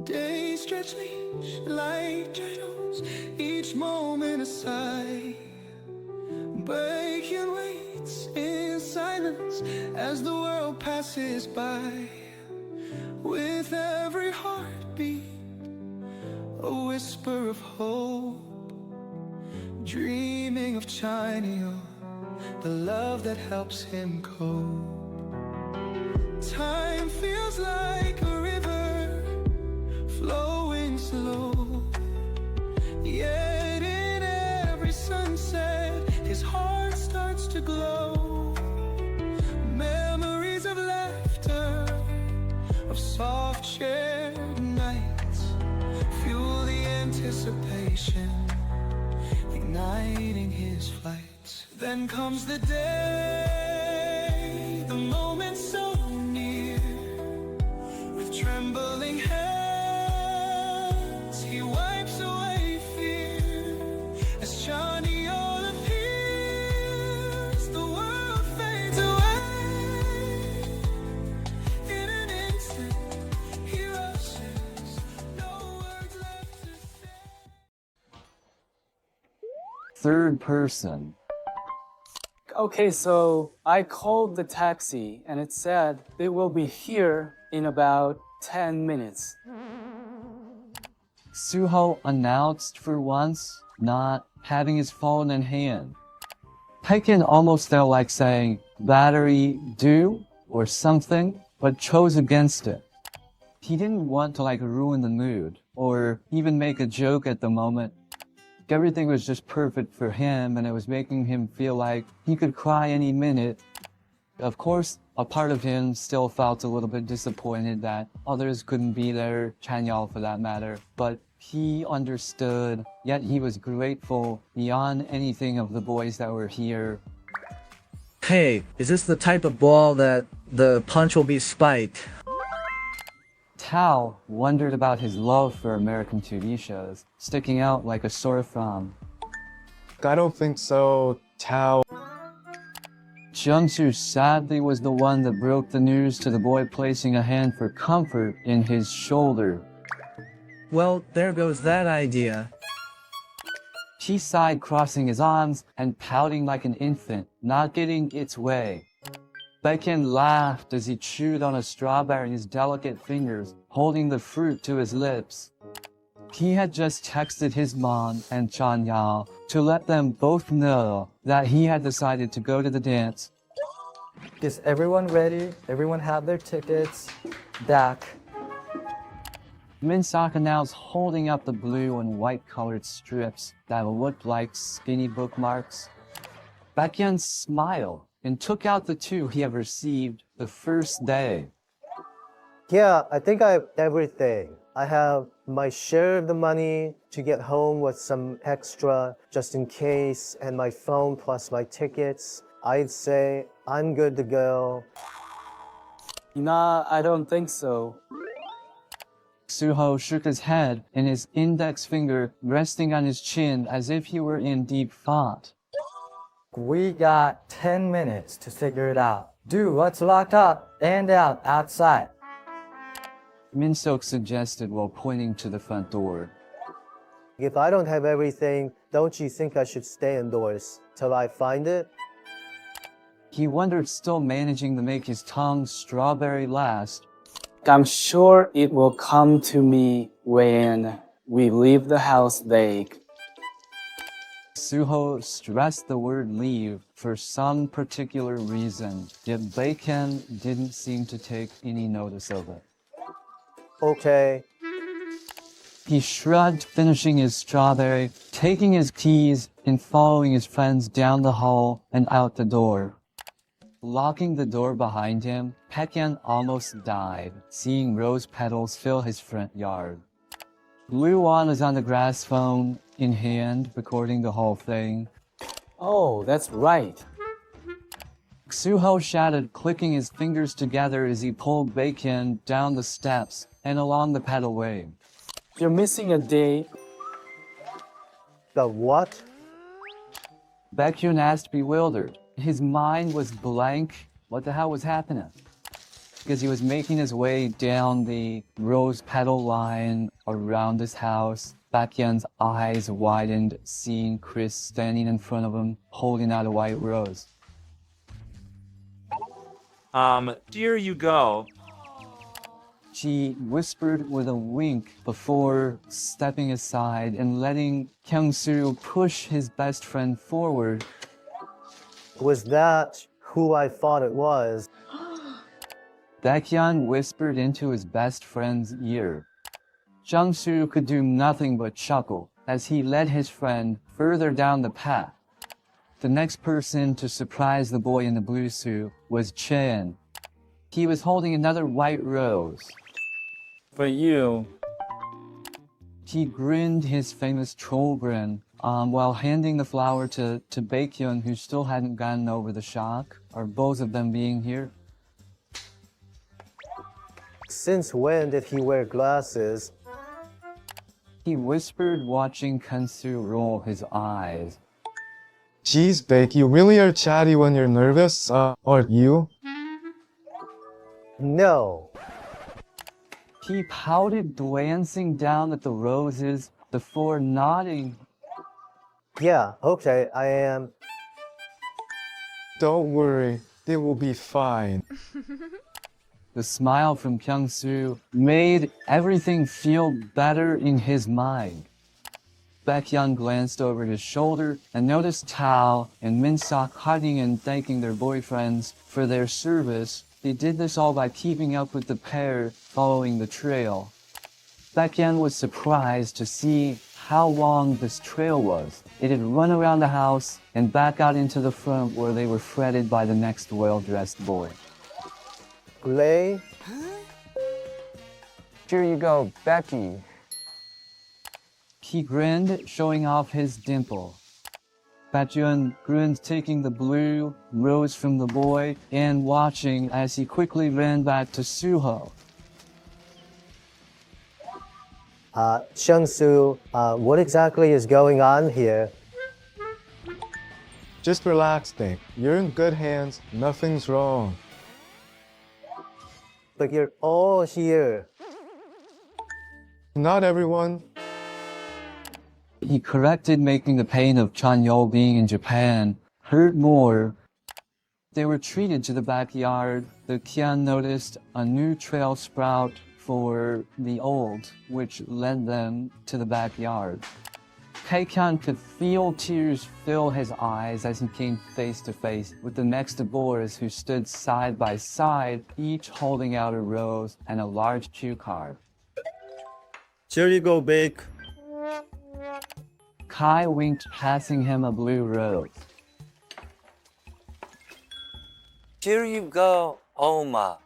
Days stretch each like shadows, each moment a sigh. Baekhyun waits in silence as the world passes by. With every heartbeat, a whisper of hope, dreaming of Chanyeol, the love that helps him cope. Time feels like a river, flowing slow, yet in every sunset his heart starts to glow. Memories of laughter, of soft shared nights, fuel the anticipation, igniting his flight. Then comes the day, the moment so near. With trembling hands, he wipes away fear. As Chanyeol appears, the world fades away. In an instant, he rushes, no words left to say. Third person. Okay, so I called the taxi and it said they will be here in about 10 minutes. Suho announced for once, not having his phone in hand. Baekhyun almost felt like saying, "Battery do?" or something, but chose against it. He didn't want to ruin the mood, or even make a joke at the moment. Everything was just perfect for him, and it was making him feel like he could cry any minute. Of course, a part of him still felt a little bit disappointed that others couldn't be there, Chanyeol for that matter, but he understood, yet he was grateful beyond anything of the boys that were here. Hey, is this the type of ball that the punch will be spiked? Tao wondered about his love for American TV shows, sticking out like a sore thumb. I don't think so, Tao. Jungsu sadly was the one that broke the news to the boy, placing a hand for comfort in his shoulder. Well, there goes that idea. He sighed, crossing his arms and pouting like an infant, not getting its way. Baekhyun laughed as he chewed on a strawberry in his delicate fingers, holding the fruit to his lips. He had just texted his mom and Chanyeol to let them both know that he had decided to go to the dance. Is everyone ready? Everyone have their tickets back. Minseok announced, holding up the blue and white colored strips that looked like skinny bookmarks. Baekhyun smiled and took out the two he had received the first day. Yeah, I think I have everything. I have my share of the money to get home with some extra just in case, and my phone plus my tickets. I'd say I'm good to go. Nah, I don't think so. Suho shook his head and his index finger resting on his chin as if he were in deep thought. We got 10 minutes to figure it out. Do what's locked up and out outside. Minseok suggested while pointing to the front door. If I don't have everything, don't you think I should stay indoors till I find it? He wondered, still managing to make his tongue strawberry last. I'm sure it will come to me when we leave the house late. Suho stressed the word leave for some particular reason, yet Baekhyun didn't seem to take any notice of it. Okay. He shrugged, finishing his strawberry, taking his keys, and following his friends down the hall and out the door. Locking the door behind him, Baekhyun almost died, seeing rose petals fill his front yard. Luan was on the grass, phone in hand, recording the whole thing. Oh, that's right. Suho shouted, clicking his fingers together as he pulled Baekhyun down the steps and along the pedalway. You're missing a day. The what? Baekhyun asked, bewildered. His mind was blank. What the hell was happening? because he was making his way down the rose petal line around his house. Baekhyun's eyes widened, seeing Chris standing in front of him, holding out a white rose. Here you go. She whispered with a wink before stepping aside and letting Kyung-soo push his best friend forward. Was that who I thought it was? Baekhyun whispered into his best friend's ear. Kyung-soo could do nothing but chuckle as he led his friend further down the path. The next person to surprise the boy in the blue suit was Chen. He was holding another white rose. For you. He grinned his famous troll grin while handing the flower to Baekhyun, who still hadn't gotten over the shock, or both of them being here. Since when did he wear glasses? He whispered, watching Kaisoo roll his eyes. Geez, Baek, you really are chatty when you're nervous, aren't you? No. He pouted, glancing down at the roses before nodding. Yeah, okay, I am. Don't worry, they will be fine. The smile from Kyung-soo made everything feel better in his mind. Baekhyun glanced over his shoulder and noticed Tao and Minseok hugging and thanking their boyfriends for their service. They did this all by keeping up with the pair following the trail. Baekhyun was surprised to see how long this trail was. It had run around the house and back out into the front where they were fretted by the next well-dressed boy. Lay? Here you go, Becky. He grinned, showing off his dimple. Baekhyun grinned, taking the blue rose from the boy and watching as he quickly ran back to Suho. Kyung-soo, what exactly is going on here? Just relax, Baek. You're in good hands, nothing's wrong. But you're all here. Not everyone. He corrected, making the pain of Chanyeol being in Japan hurt more. They were treated to the backyard. The Kian noticed a new trail sprout for the old, which led them to the backyard. Baekhyun could feel tears fill his eyes as he came face to face with the next boys who stood side by side, each holding out a rose and a large cue card. Here you go, Baek. Kai winked, passing him a blue rose. Here you go, Oma.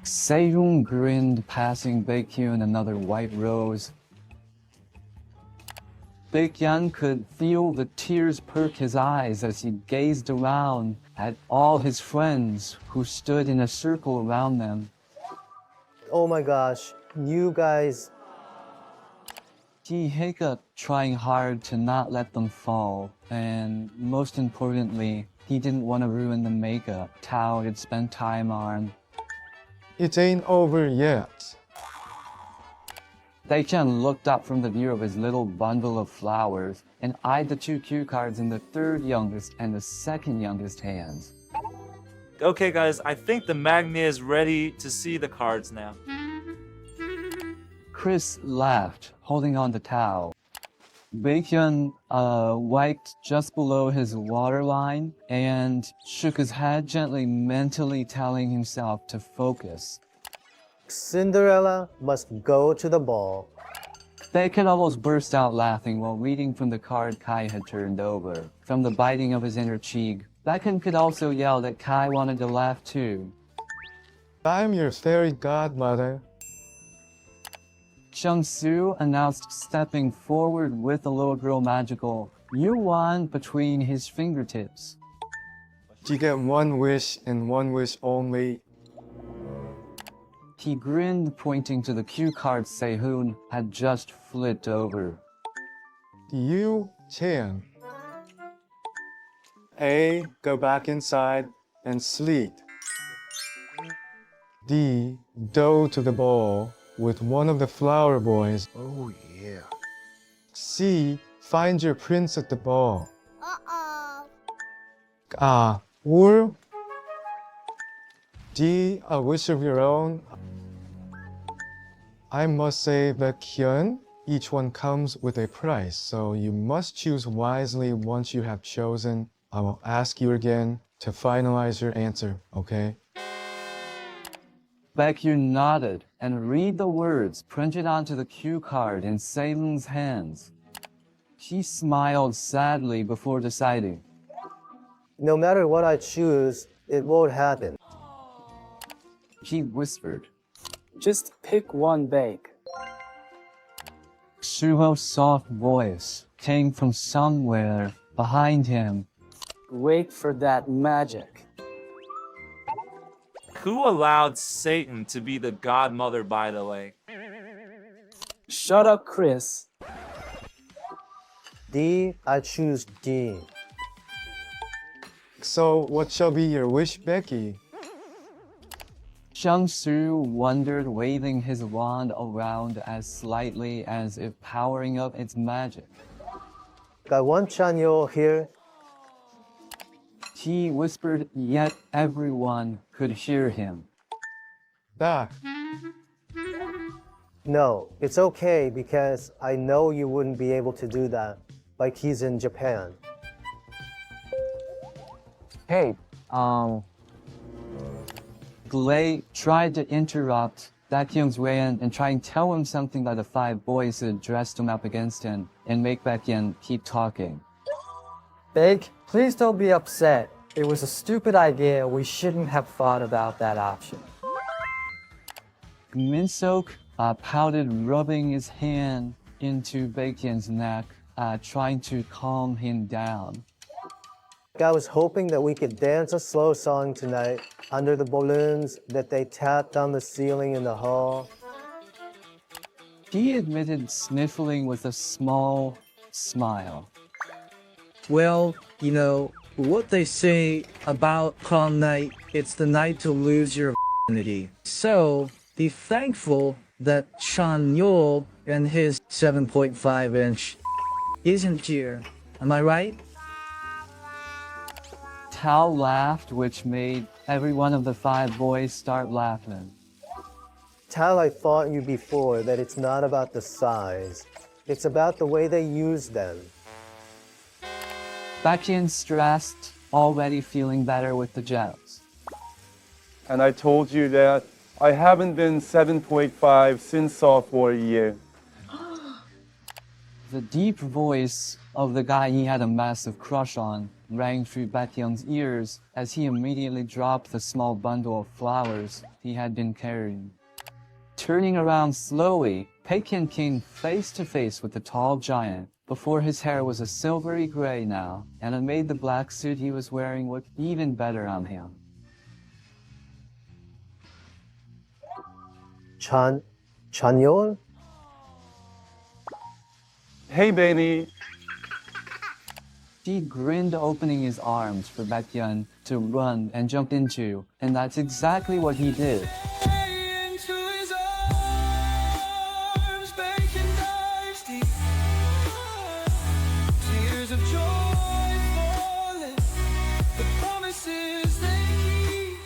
Sehun grinned, passing Baekhyun another white rose. Baekhyun could feel the tears perk his eyes as he gazed around at all his friends who stood in a circle around them. Oh my gosh, you guys. He hiccuped, trying hard to not let them fall, and most importantly, he didn't want to ruin the makeup Tao had spent time on. It ain't over yet. Baekhyun looked up from the view of his little bundle of flowers and eyed the two cue cards in the third youngest and the second youngest hands. Okay, guys, I think the Magni is ready to see the cards now. Chris laughed, holding on to Tao. Baekhyun wiped just below his waterline and shook his head gently, mentally telling himself to focus. Cinderella must go to the ball. Baekhyun almost burst out laughing while reading from the card Kai had turned over. From the biting of his inner cheek, Baekhyun could also yell that Kai wanted to laugh too. I'm your fairy godmother. Kyung-soo announced, stepping forward with the little girl magical Yuan between his fingertips. You get one wish and one wish only. He grinned, pointing to the cue card Sehun had just flipped over. You, Chen. A, go back inside and sleep. D. Go to the ball with one of the flower boys. Oh yeah. C. Find your prince at the ball. Uh-oh. Or D. A wish of your own. I must say Baekhyun, each one comes with a price, so you must choose wisely once you have chosen. I will ask you again to finalize your answer, okay? Baekhyun nodded and read the words printed onto the cue card in Sehun's hands. He smiled sadly before deciding. No matter what I choose, it won't happen. He whispered. Just pick one, Baek. Suho's soft voice came from somewhere behind him. Wait for that magic. Who allowed Satan to be the godmother, by the way? Shut up, Chris. D. I choose D. So, what shall be your wish, Becky? Su wondered, waving his wand around as slightly as if powering up its magic. I want Chanyeol here. He whispered, yet everyone could hear him. Da. No, it's okay because I know you wouldn't be able to do that. Like he's in Japan. Hey, Glay tried to interrupt Baekhyun's way in and try and tell him something by the five boys who had dressed him up against him and make Baekhyun keep talking. Baek, please don't be upset. It was a stupid idea. We shouldn't have thought about that option. Minsok pouted, rubbing his hand into Baekhyun's neck, trying to calm him down. I was hoping that we could dance a slow song tonight under the balloons that they tapped on the ceiling in the hall. He admitted, sniffling with a small smile. Well, you know, what they say about prom night, it's the night to lose your virginity. So, be thankful that Chanyeol and his 7.5-inch isn't here. Am I right? Tao laughed, which made every one of the five boys start laughing. Tal, I fought you before that it's not about the size. It's about the way they use them. Baekhyun stressed, already feeling better with the jokes. And I told you that I haven't been 7.5 since sophomore year. The deep voice of the guy he had a massive crush on rang through Baekhyun's ears as he immediately dropped the small bundle of flowers he had been carrying. Turning around slowly, Baekhyun came face to face with the tall giant. Before, his hair was a silvery gray now, and it made the black suit he was wearing look even better on him. Chanyeol? Hey, baby. He grinned, opening his arms for Baekhyun to run and jump into, and that's exactly what he did. Into his arms, Baekhyun dives deep. Tears of joy falling, the promises they keep.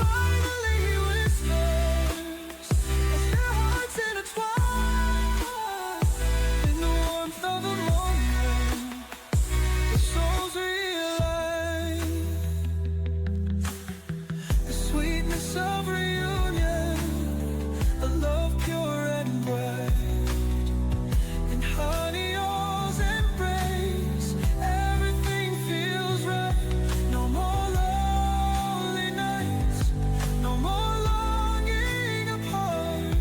Finally he whispers, as their hearts intertwine. In the warmth of a moment, the souls realign. The sweetness of reunion, a love pure and bright. In Chanyeol's embrace, everything feels right. No more lonely nights, no more longing apart.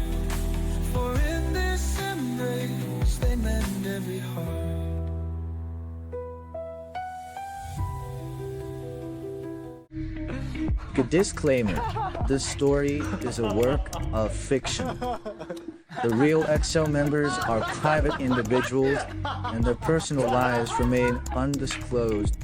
For in this embrace, they mend every heart. A disclaimer, this story is a work of fiction. The real EXO members are private individuals and their personal lives remain undisclosed.